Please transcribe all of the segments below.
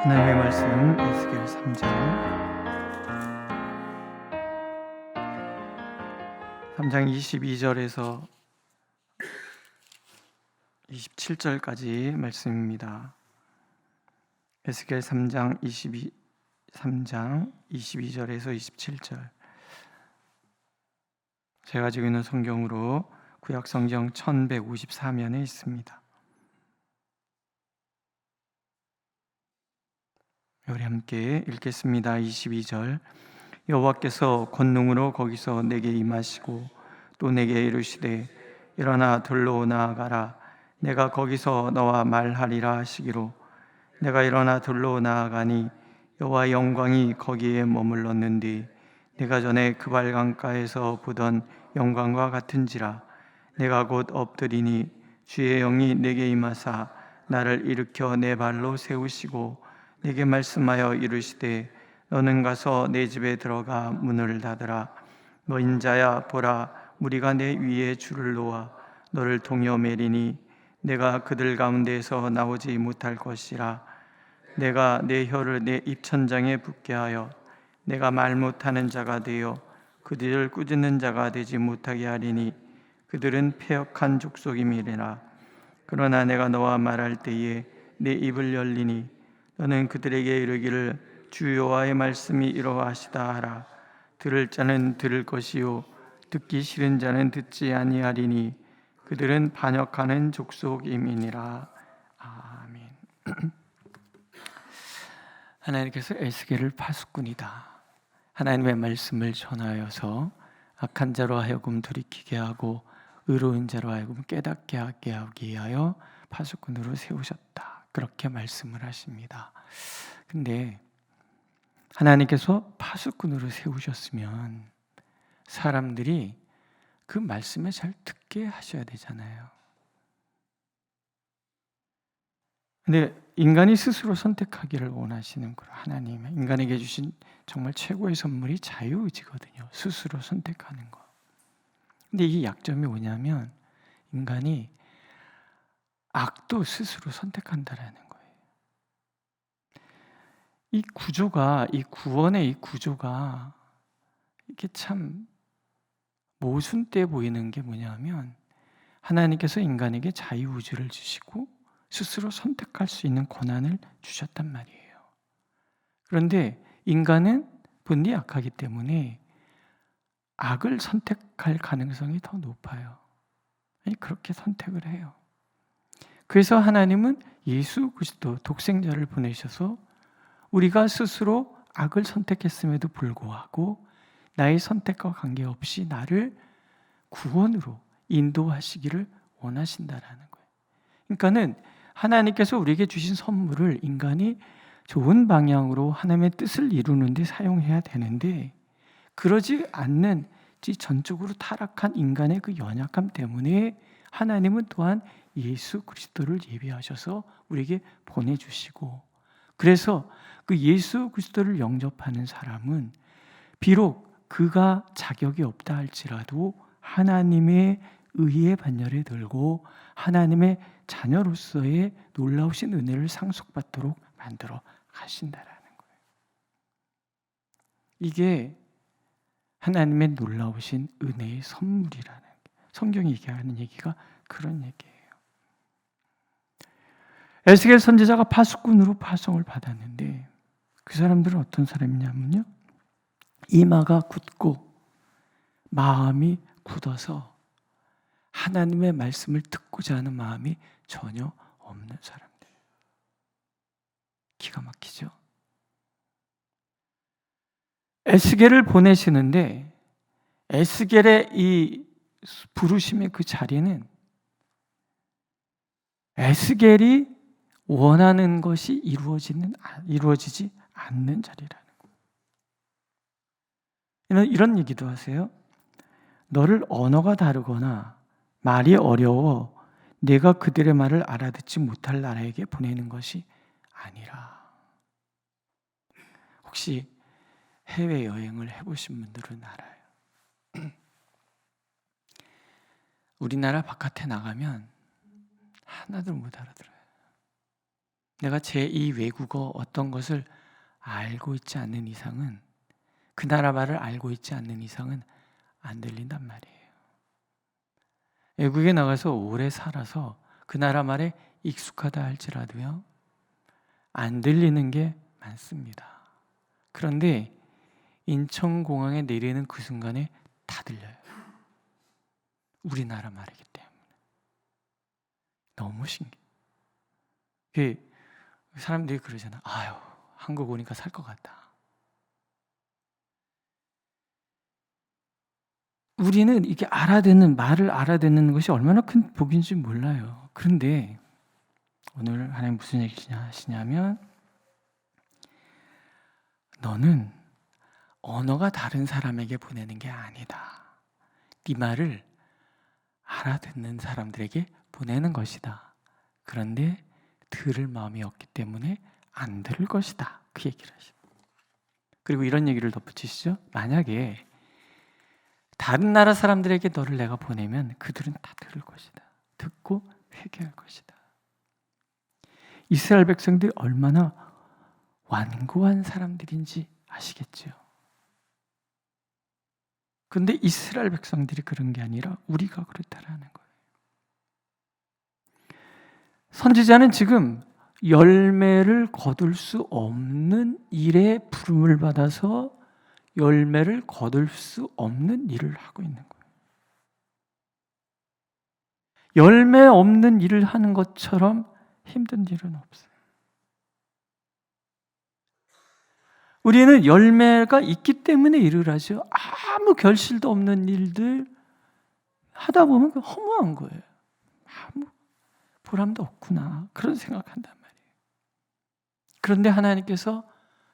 하나님의 말씀 에스겔 3장 22절에서 27절까지 말씀입니다. 에스겔 3장 22절에서 27절. 제가 가지고 있는 성경으로 구약 성경 1154면에 있습니다. 우리 함께 읽겠습니다. 22절. 여호와께서 권능으로 거기서 내게 임하시고 또 내게 이르시되 일어나 들로 나아가라. 내가 거기서 너와 말하리라 하시기로 내가 일어나 들로 나아가니 여호와의 영광이 거기에 머물렀는데 내가 전에 그발강가에서 보던 영광과 같은지라. 내가 곧 엎드리니 주의 영이 내게 임하사 나를 일으켜 내 발로 세우시고 내게 말씀하여 이르시되 너는 가서 내 집에 들어가 문을 닫으라. 너 인자야 보라, 무리가 내 위에 줄을 놓아 너를 동여 매리니 내가 그들 가운데에서 나오지 못할 것이라. 내가 내 혀를 내 입천장에 붙게 하여 내가 말 못하는 자가 되어 그들을 꾸짖는 자가 되지 못하게 하리니 그들은 패역한 족속임이니라. 그러나 내가 너와 말할 때에 내 입을 열리니 너는 그들에게 이르기를 주 여호와의 말씀이 이러하시다 하라. 들을 자는 들을 것이요 듣기 싫은 자는 듣지 아니하리니 그들은 반역하는 족속임이니라. 아멘. 하나님께서 에스겔을 파수꾼이다, 하나님의 말씀을 전하여서 악한 자로 하여금 돌이키게 하고 의로운 자로 하여금 깨닫게 하기 위하여 파수꾼으로 세우셨다, 그렇게 말씀을 하십니다. 근데 하나님께서 파수꾼으로 세우셨으면 사람들이 그 말씀에 잘 듣게 하셔야 되잖아요. 근데 인간이 스스로 선택하기를 원하시는 거로, 하나님 인간에게 주신 정말 최고의 선물이 자유의지거든요. 스스로 선택하는 거. 근데 이 약점이 뭐냐면 인간이 악도 스스로 선택한다라는 거예요. 이 구조가, 이 구원의 이 구조가 이게 참 모순돼 보이는 게 뭐냐면 하나님께서 인간에게 자유의지를 주시고 스스로 선택할 수 있는 권한을 주셨단 말이에요. 그런데 인간은 본디 약하기 때문에 악을 선택할 가능성이 더 높아요. 그렇게 선택을 해요. 그래서 하나님은 예수 그리스도 독생자를 보내셔서 우리가 스스로 악을 선택했음에도 불구하고 나의 선택과 관계없이 나를 구원으로 인도하시기를 원하신다라는 거예요. 그러니까는 하나님께서 우리에게 주신 선물을 인간이 좋은 방향으로 하나님의 뜻을 이루는 데 사용해야 되는데, 그러지 않는 전적으로 타락한 인간의 그 연약함 때문에 하나님은 또한 예수 그리스도를 예비하셔서 우리에게 보내주시고, 그래서 그 예수 그리스도를 영접하는 사람은 비록 그가 자격이 없다 할지라도 하나님의 의의 반열에 들고 하나님의 자녀로서의 놀라우신 은혜를 상속받도록 만들어 가신다라는 거예요. 이게 하나님의 놀라우신 은혜의 선물이라는 거예요. 성경이 얘기하는 얘기가 그런 얘기예요. 에스겔 선지자가 파수꾼으로 파송을 받았는데 그 사람들은 어떤 사람이냐면요, 이마가 굳고 마음이 굳어서 하나님의 말씀을 듣고자 하는 마음이 전혀 없는 사람들. 기가 막히죠? 에스겔을 보내시는데 에스겔의 이 부르심의 그 자리는 에스겔이 원하는 것이 이루어지지 않는 자리라는 거예요. 이런 얘기도 하세요. 너를 언어가 다르거나 말이 어려워 내가 그들의 말을 알아듣지 못할 나라에게 보내는 것이 아니라. 혹시 해외여행을 해보신 분들은 알아요. 우리나라 바깥에 나가면 하나도 못 알아들어요. 내가 제2 외국어 어떤 것을 알고 있지 않는 이상은, 그 나라 말을 알고 있지 않는 이상은 안 들린단 말이에요. 외국에 나가서 오래 살아서 그 나라 말에 익숙하다 할지라도요, 안 들리는 게 많습니다. 그런데 인천공항에 내리는 그 순간에 다 들려요. 우리나라 말이기 때문에. 너무 신기해. 사람들이 그러잖아. 아유, 한국 오니까 살 것 같다. 우리는 이게 말을 알아듣는 것이 얼마나 큰 복인지 몰라요. 그런데 오늘 하나님 무슨 얘기 하시냐면, 너는 언어가 다른 사람에게 보내는 게 아니다. 네 말을 알아듣는 사람들에게 보내는 것이다. 그런데 들을 마음이 없기 때문에 안 들을 것이다. 그 얘기를 하시죠. 그리고 이런 얘기를 덧붙이시죠. 만약에 다른 나라 사람들에게 너를 내가 보내면 그들은 다 들을 것이다. 듣고 회개할 것이다. 이스라엘 백성들이 얼마나 완고한 사람들인지 아시겠죠? 그런데 이스라엘 백성들이 그런 게 아니라 우리가 그렇다라는 거예요. 선지자는 지금 열매를 거둘 수 없는 일에 부름을 받아서 열매를 거둘 수 없는 일을 하고 있는 거예요. 열매 없는 일을 하는 것처럼 힘든 일은 없어요. 우리는 열매가 있기 때문에 일을 하죠. 아무 결실도 없는 일들 하다 보면 허무한 거예요. 아무 보람도 없구나, 그런 생각한단 말이에요. 그런데 하나님께서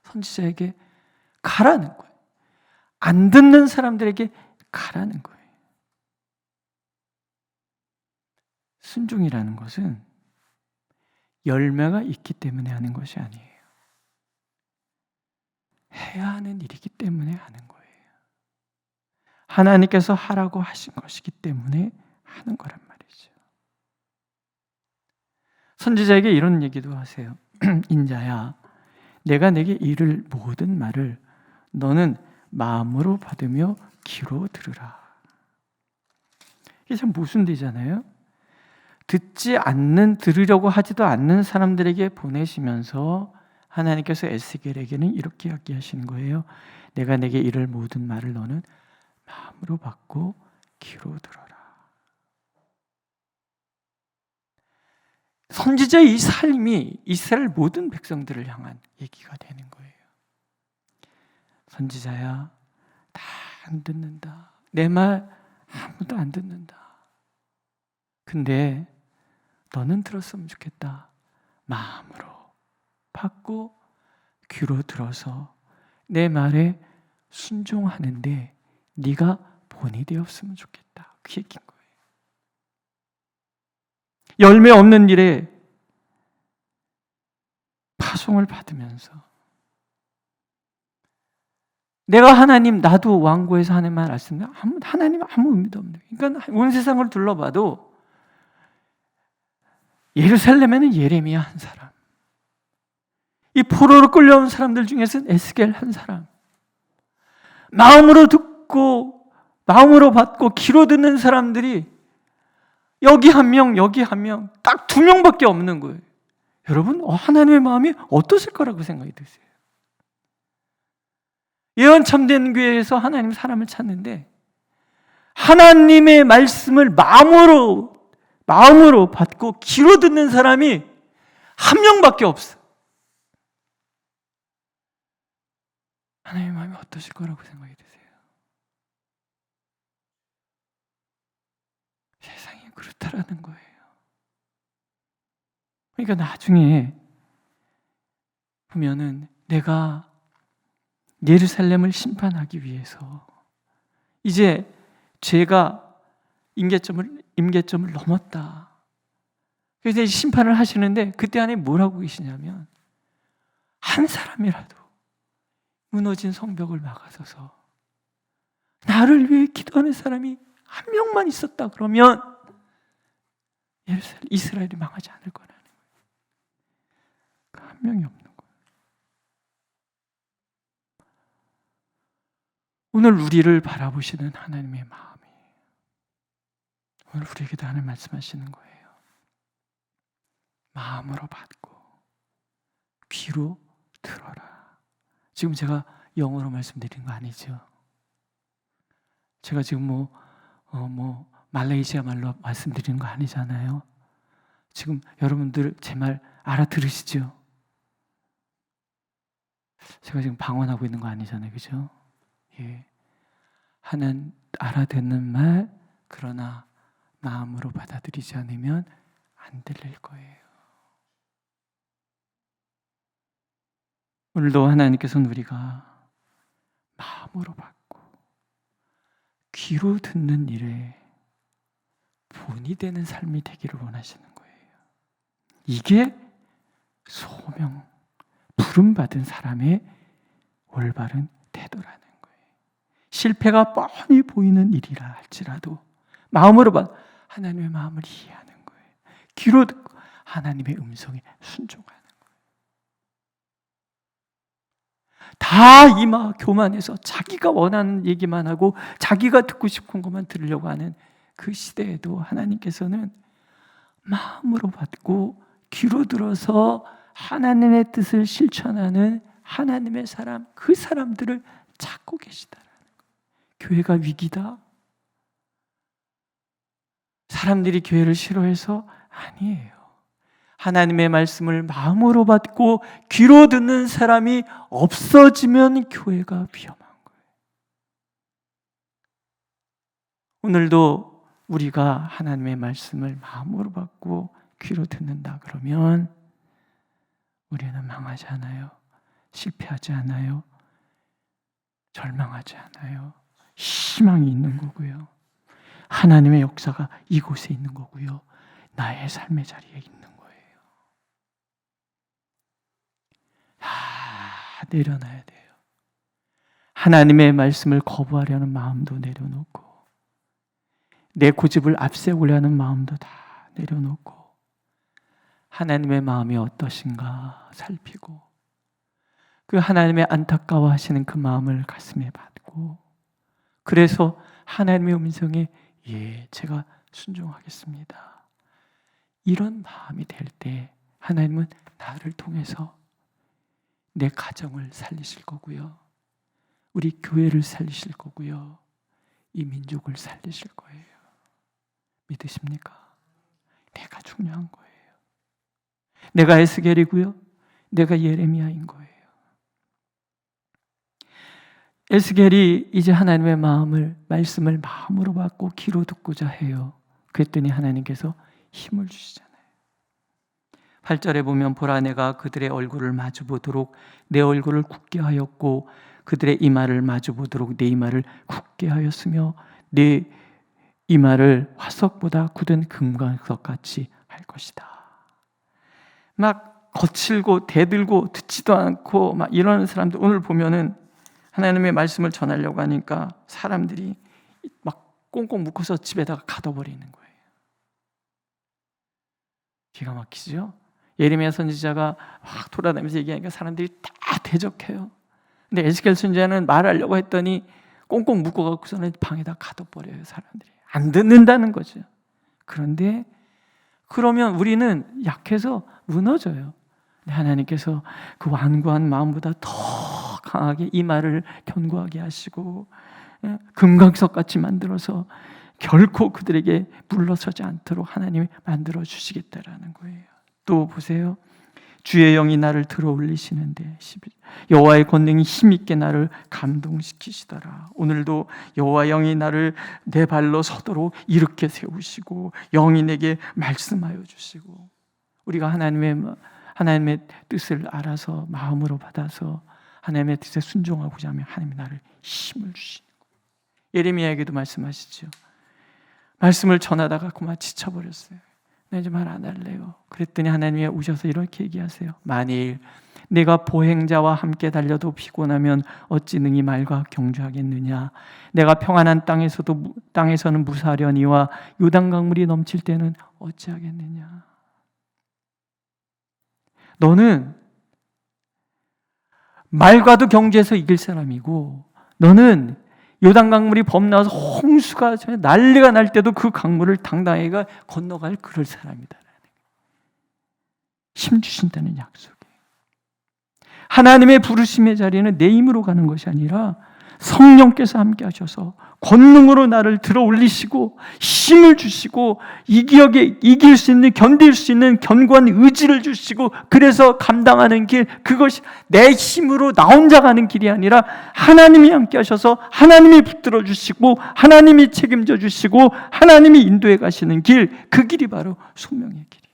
선지자에게 가라는 거예요. 안 듣는 사람들에게 가라는 거예요. 순종이라는 것은 열매가 있기 때문에 하는 것이 아니에요. 해야 하는 일이기 때문에 하는 거예요. 하나님께서 하라고 하신 것이기 때문에 하는 거란 말이죠. 선지자에게 이런 얘기도 하세요. 인자야, 내가 내게 이를 모든 말을 너는 마음으로 받으며 귀로 들으라. 이게 참 모순되잖아요. 들으려고 하지도 않는 사람들에게 보내시면서 하나님께서 에스겔에게는 이렇게 이야기하시는 거예요. 내가 내게 이를 모든 말을 너는 마음으로 받고 귀로 들어라. 선지자의 이 삶이 이스라엘 모든 백성들을 향한 얘기가 되는 거예요. 선지자야, 다 안 듣는다. 내 말 아무도 안 듣는다. 근데 너는 들었으면 좋겠다. 마음으로 받고 귀로 들어서 내 말에 순종하는데 네가 본이 되었으면 좋겠다. 그 얘기인 거예요. 열매 없는 일에 파송을 받으면서 내가 하나님, 나도 왕고에서 하는 말 알습니다. 하나님 아무 의미도 없는 거예요. 그러니까 온 세상을 둘러봐도 예루살렘에는 예레미야 한 사람, 이 포로로 끌려온 사람들 중에서는 에스겔 한 사람, 마음으로 듣고 마음으로 받고 귀로 듣는 사람들이 여기 한 명, 여기 한 명, 딱 2명밖에 없는 거예요. 여러분, 하나님의 마음이 어떠실 거라고 생각이 드세요? 예언 참된 교회에서 하나님 사람을 찾는데 하나님의 말씀을 마음으로 받고 귀로 듣는 사람이 1명밖에 없어. 하나님의 마음이 어떠실 거라고 생각이 드세요? 세상이 그렇다라는 거예요. 그러니까 나중에 보면은 내가 예루살렘을 심판하기 위해서 이제 죄가 임계점을 넘었다. 그래서 심판을 하시는데 그때 안에 뭐라고 계시냐면, 한 사람이라도 무너진 성벽을 막아서서 나를 위해 기도하는 사람이 1명만 있었다 그러면 이스라엘이 망하지 않을 거라는 거예요. 소명이 없는 거예요. 오늘 우리를 바라보시는 하나님의 마음이 오늘 우리에게도 하나님 말씀하시는 거예요. 마음으로 받고 귀로 들어라. 지금 제가 영어로 말씀드린 거 아니죠? 제가 지금 말레이시아 말로 말씀드리는 거 아니잖아요. 지금 여러분들 제 말 알아들으시죠? 제가 지금 방언하고 있는 거 아니잖아요, 그죠? 예, 하는 알아듣는 말, 그러나 마음으로 받아들이지 않으면 안 들릴 거예요. 오늘도 하나님께서는 우리가 마음으로 받고 귀로 듣는 일에 본이 되는 삶이 되기를 원하시는 거예요. 이게 소명, 부름받은 사람의 올바른 태도라는 거예요. 실패가 뻔히 보이는 일이라 할지라도 마음으로 하나님의 마음을 이해하는 거예요. 귀로 듣고 하나님의 음성에 순종하는 거예요. 다 이마 교만해서 자기가 원하는 얘기만 하고 자기가 듣고 싶은 것만 들으려고 하는 그 시대에도 하나님께서는 마음으로 받고 귀로 들어서 하나님의 뜻을 실천하는 하나님의 사람, 그 사람들을 찾고 계시다라는 거예요. 교회가 위기다? 사람들이 교회를 싫어해서? 아니에요. 하나님의 말씀을 마음으로 받고 귀로 듣는 사람이 없어지면 교회가 위험한 거예요. 오늘도 우리가 하나님의 말씀을 마음으로 받고 귀로 듣는다 그러면 우리는 망하지 않아요. 실패하지 않아요. 절망하지 않아요. 희망이 있는 거고요. 하나님의 역사가 이곳에 있는 거고요. 나의 삶의 자리에 있는 거예요. 다 내려놔야 돼요. 하나님의 말씀을 거부하려는 마음도 내려놓고 내 고집을 앞세우려는 마음도 다 내려놓고 하나님의 마음이 어떠신가 살피고 그 하나님의 안타까워하시는 그 마음을 가슴에 받고 그래서 하나님의 음성에 예, 제가 순종하겠습니다. 이런 마음이 될 때 하나님은 나를 통해서 내 가정을 살리실 거고요. 우리 교회를 살리실 거고요. 이 민족을 살리실 거예요. 믿으십니까? 내가 중요한 거예요. 내가 에스겔이고요. 내가 예레미야인 거예요. 에스겔이 이제 하나님의 말씀을 마음으로 받고 귀로 듣고자 해요. 그랬더니 하나님께서 힘을 주시잖아요. 8절에 보면 보라 내가 그들의 얼굴을 마주보도록 내 얼굴을 굳게 하였고 그들의 이마를 마주보도록 내 이마를 굳게 하였으며 내 이마를 화석보다 굳은 금강석같이 할 것이다. 막 거칠고 대들고 듣지도 않고 막 이러는 사람들 오늘 보면은 하나님의 말씀을 전하려고 하니까 사람들이 막 꽁꽁 묶어서 집에다가 가둬버리는 거예요. 기가 막히죠? 예레미야 선지자가 막 돌아다니면서 얘기하니까 사람들이 다 대적해요. 근데 에스겔 선지자는 말하려고 했더니 꽁꽁 묶어갖고서는 방에다 가둬버려요. 사람들이 안 듣는다는 거죠. 그런데 그러면 우리는 약해서 무너져요. 하나님께서 그 완고한 마음보다 더 강하게 이 말을 견고하게 하시고 금강석같이 만들어서 결코 그들에게 물러서지 않도록 하나님이 만들어 주시겠다라는 거예요. 또 보세요. 주의 영이 나를 들어올리시는데 여호와의 권능이 힘있게 나를 감동시키시더라. 오늘도 여호와 영이 나를 내 발로 서도록 이렇게 세우시고 영이 내게 말씀하여 주시고 우리가 하나님의 뜻을 알아서 마음으로 받아서 하나님의 뜻에 순종하고자 하면 하나님이 나를 힘을 주시는 거예요. 예레미야에게도 말씀하시죠. 말씀을 전하다가 그만 지쳐버렸어요. 나 이제 말 안 할래요. 그랬더니 하나님이 오셔서 이렇게 얘기하세요. 만일 내가 보행자와 함께 달려도 피곤하면 어찌 능히 말과 경주하겠느냐. 내가 평안한 땅에서는 무사하려니와 요단 강물이 넘칠 때는 어찌하겠느냐. 너는 말과도 경주에서 이길 사람이고, 너는 요단 강물이 범나와서 홍수가 난리가 날 때도 그 강물을 당당히 건너갈 그럴 사람이다. 힘 주신다는 약속이에요. 하나님의 부르심의 자리는 내 힘으로 가는 것이 아니라 성령께서 함께 하셔서 권능으로 나를 들어 올리시고 힘을 주시고 이길 수 있는, 견딜 수 있는 견고한 의지를 주시고, 그래서 감당하는 길, 그것이 내 힘으로 나 혼자 가는 길이 아니라 하나님이 함께 하셔서 하나님이 붙들어 주시고 하나님이 책임져 주시고 하나님이 인도해 가시는 길, 그 길이 바로 소명의 길이에요.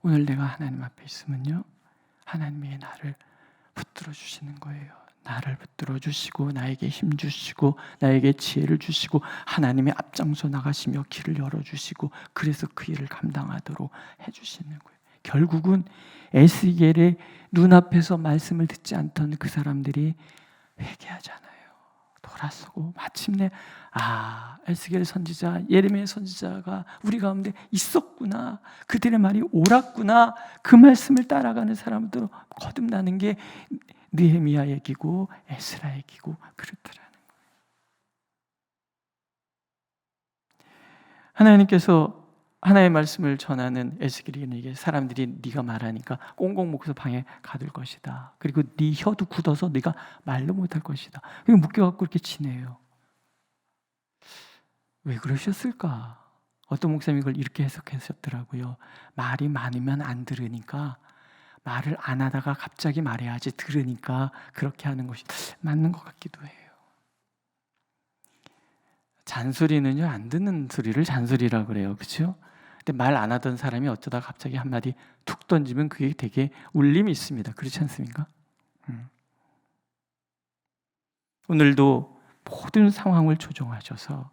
오늘 내가 하나님 앞에 있으면요, 하나님이 나를 붙들어 주시는 거예요. 나를 붙들어 주시고 나에게 힘 주시고 나에게 지혜를 주시고 하나님의 앞장서 나가시며 길을 열어주시고, 그래서 그 일을 감당하도록 해주시는 거예요. 결국은 에스겔의 눈앞에서 말씀을 듣지 않던 그 사람들이 회개하잖아요. 돌아서고 마침내 에스겔 선지자, 예레미야 선지자가 우리 가운데 있었구나, 그들의 말이 옳았구나, 그 말씀을 따라가는 사람도 거듭나는 게 느헤미야 얘기고 에스라 얘기고 그렇더라는 거예요. 하나님께서 하나의 말씀을 전하는 에스겔에게 사람들이 네가 말하니까 꽁꽁 묶어서 방에 가둘 것이다. 그리고 네 혀도 굳어서 네가 말로 못할 것이다. 그리고 묶여갖고 이렇게 지내요. 왜 그러셨을까? 어떤 목사님이 그걸 이렇게 해석하셨더라고요. 말이 많으면 안 들으니까 말을 안 하다가 갑자기 말해야지 들으니까 그렇게 하는 것이 맞는 것 같기도 해요. 잔소리는요, 안 듣는 소리를 잔소리라고 그래요. 그렇죠? 근데 말 안 하던 사람이 어쩌다 갑자기 한마디 툭 던지면 그게 되게 울림이 있습니다. 그렇지 않습니까? 오늘도 모든 상황을 조정하셔서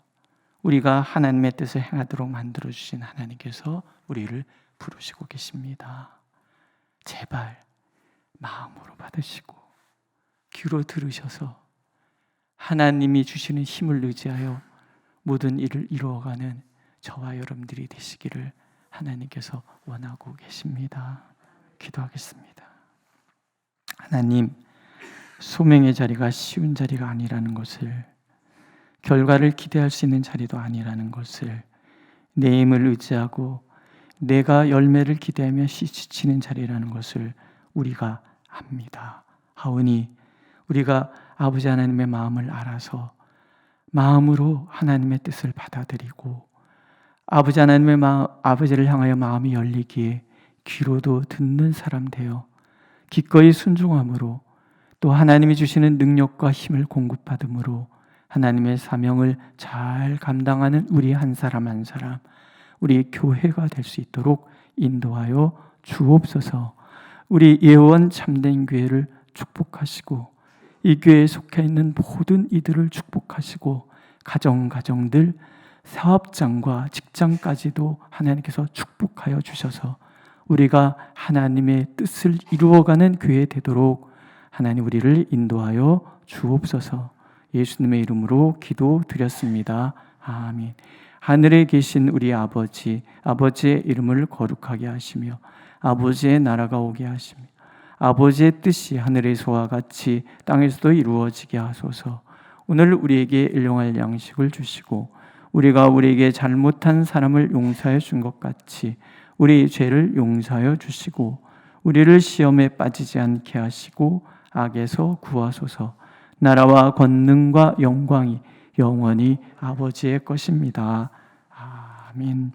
우리가 하나님의 뜻을 행하도록 만들어주신 하나님께서 우리를 부르시고 계십니다. 제발 마음으로 받으시고 귀로 들으셔서 하나님이 주시는 힘을 의지하여 모든 일을 이루어가는 저와 여러분들이 되시기를 하나님께서 원하고 계십니다. 기도하겠습니다. 하나님, 소명의 자리가 쉬운 자리가 아니라는 것을, 결과를 기대할 수 있는 자리도 아니라는 것을, 내 힘을 의지하고 내가 열매를 기대하며 지치는 자리라는 것을 우리가 압니다. 하오니 우리가 아버지 하나님의 마음을 알아서 마음으로 하나님의 뜻을 받아들이고, 아버지 하나님의 아버지를 향하여 마음이 열리기에 귀로도 듣는 사람 되어 기꺼이 순종함으로, 또 하나님이 주시는 능력과 힘을 공급받음으로 하나님의 사명을 잘 감당하는 우리 한 사람 한 사람, 우리 교회가 될 수 있도록 인도하여 주옵소서. 우리 예원 참된 교회를 축복하시고 이 교회에 속해 있는 모든 이들을 축복하시고, 가정들, 사업장과 직장까지도 하나님께서 축복하여 주셔서 우리가 하나님의 뜻을 이루어가는 교회 되도록 하나님 우리를 인도하여 주옵소서. 예수님의 이름으로 기도드렸습니다. 아멘. 하늘에 계신 우리 아버지, 아버지의 이름을 거룩하게 하시며 아버지의 나라가 오게 하시며 아버지의 뜻이 하늘에서와 같이 땅에서도 이루어지게 하소서. 오늘 우리에게 일용할 양식을 주시고 우리가 우리에게 잘못한 사람을 용서해 준 것 같이 우리 죄를 용서하여 주시고 우리를 시험에 빠지지 않게 하시고 악에서 구하소서. 나라와 권능과 영광이 영원히 아버지의 것입니다. 아멘.